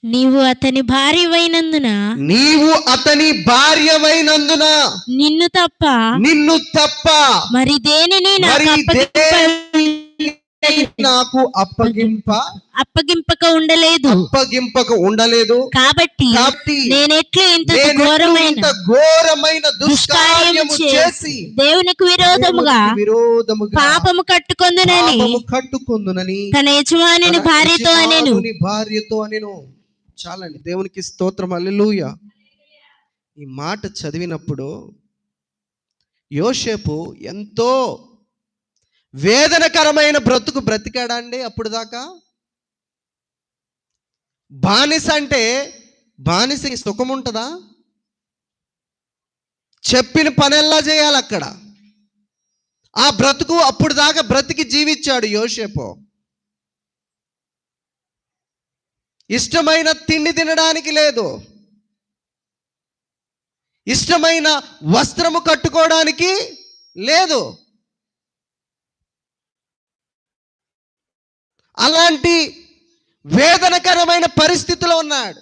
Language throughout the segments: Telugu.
నీవు అతని భార్యవైనందున నిన్ను తప్ప మరి దేనిని నాకు అప్పగింపక ఉండలేదు. కాబట్టి నేనెట్లు ఇంత ఘోరమైన దుష్కార్యము చేసి దేవునికి విరోధముగా పాపము కట్టుకొందునని తన యజమానుని భార్యతో అనెను. చాలండి. దేవునికి స్తోత్రం, హల్లెలూయా. ఈ మాట చదివినప్పుడు యోసేపు ఎంతో వేదనకరమైన బ్రతుకు బ్రతికాడా అండి. అప్పుడు దాకా బానిస అంటే బానిసకి సుఖం ఉంటుందా? చెప్పిన పనెల్లా చేయాలి అక్కడ. ఆ బ్రతుకు అప్పుడు దాకా బ్రతికి జీవించాడు యోసేపు. ఇష్టమైన తిండి తినడానికి లేదు, ఇష్టమైన వస్త్రము కట్టుకోవడానికి లేదు. అలాంటి వేదనకరమైన పరిస్థితిలో ఉన్నాడు.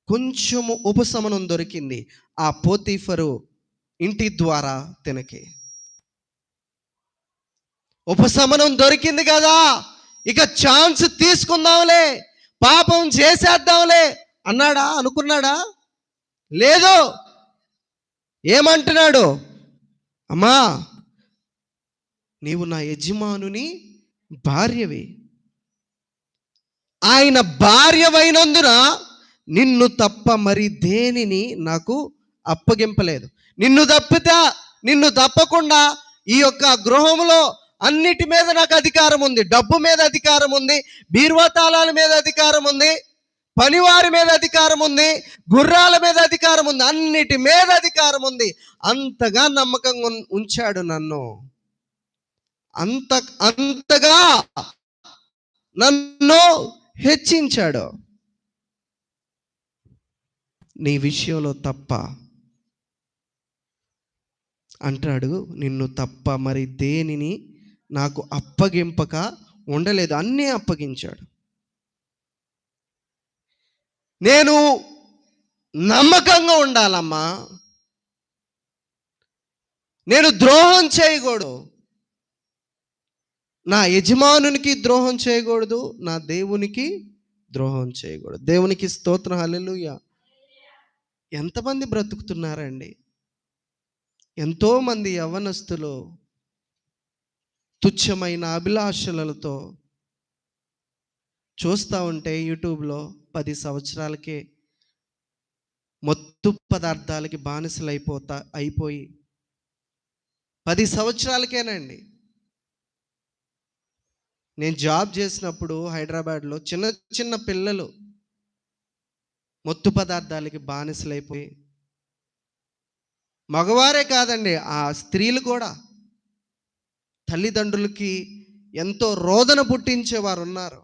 కొంచెము ఉపశమనం దొరికింది ఆ పోతీఫరు ఇంటి ద్వారా తినకి. ఉపశమనం దొరికింది కదా, ఇక ఛాన్స్ తీసుకుందాంలే, పాపం చేసేద్దాంలే అన్నాడా? అనుకున్నాడా? లేదు. ఏమంటున్నాడు? అమ్మా, నీవు నా యజమానుని భార్యవి, ఆయన భార్యవైనందున నిన్ను తప్ప మరి దేనిని నాకు అప్పగింపలేదు. నిన్ను తప్పకుండా ఈ యొక్క గృహంలో అన్నిటి మీద నాకు అధికారం ఉంది. డబ్బు మీద అధికారం ఉంది, బీరువా తాళాల మీద అధికారం ఉంది, పనివారి మీద అధికారం ఉంది, గుర్రాల మీద అధికారం ఉంది, అన్నిటి మీద అధికారం ఉంది. అంతగా నమ్మకంగా ఉంచాడు నన్ను, అంతగా నన్ను హెచ్చించాడు. నీ విషయంలో తప్ప అంటాడు, నిన్ను తప్ప మరి దేనిని నాకు అప్పగింపక ఉండలేదు. అన్నీ అప్పగించాడు. నేను నమ్మకంగా ఉండాలమ్మా, నేను ద్రోహం చేయకూడదు, నా యజమానునికి ద్రోహం చేయకూడదు, నా దేవునికి ద్రోహం చేయకూడదు. దేవునికి స్తోత్రం, హల్లెలూయా. ఎంతమంది బ్రతుకుతున్నారండి? ఎంతోమంది యవ్వనస్తులు తుచ్చమైన అభిలాషలతో చూస్తూ ఉంటే యూట్యూబ్లో 10 సంవత్సరాలకే మత్తు పదార్థాలకి బానిసలు అయిపోయి 10 సంవత్సరాలకేనండి. నేను జాబ్ చేసినప్పుడు హైదరాబాద్లో చిన్న చిన్న పిల్లలు మత్తు పదార్థాలకి బానిసలైపోయి, మగవారే కాదండి, ఆ స్త్రీలు కూడా తల్లిదండ్రులకి ఎంతో రోదన పుట్టించేవారు ఉన్నారు.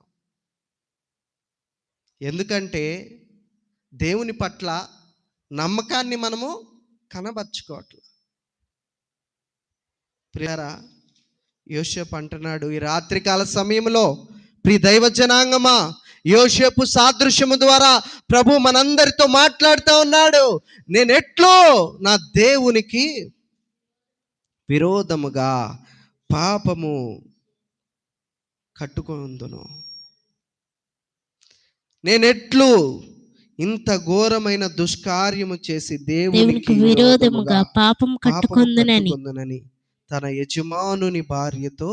ఎందుకంటే దేవుని పట్ల నమ్మకాన్ని మనము కనబర్చుకోవట్లేదు. ప్రియరా, యోసేపు అంటున్నాడు ఈ రాత్రికాల సమయంలో, ప్రియ దైవ జనాంగమా, యోసేపు సాదృశ్యము ద్వారా ప్రభు మనందరితో మాట్లాడుతూ ఉన్నాడు. నేనెట్లో నా దేవునికి విరోధముగా పాపము కట్టుకొందును, నేనెట్లు ఇంత ఘోరమైన దుష్కార్యము చేసి దేవునికి విరోధముగా పాపం కట్టుకొందునని తన యజమానుని భార్యతో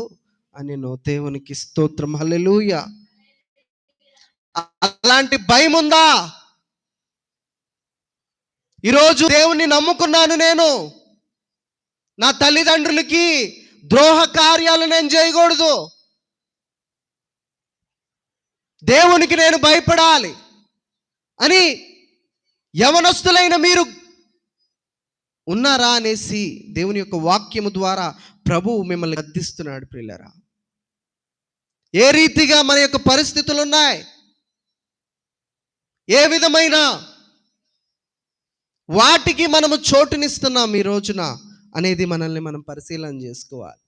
అనెను. దేవునికి స్తోత్రం, హల్లెలూయా. అలాంటి భయం ఉందా? ఈరోజు దేవుణ్ణి నమ్ముకున్నాను, నేను నా తల్లిదండ్రులకి ద్రోహ కార్యాలు నేను చేయకూడదు, దేవునికి నేను భయపడాలి అని యవనస్తులైన మీరు ఉన్నారా అనేసి దేవుని యొక్క వాక్యము ద్వారా ప్రభువు మిమ్మల్ని గద్దిస్తున్నాడు. ప్రియులారా, ఏ రీతిగా మన యొక్క పరిస్థితులు ఉన్నాయి, ఏ విధమైన వాటికి మనము చోటునిస్తున్నాం ఈ రోజున అనేది మనల్ని మనం పరిశీలన చేసుకోవాలి.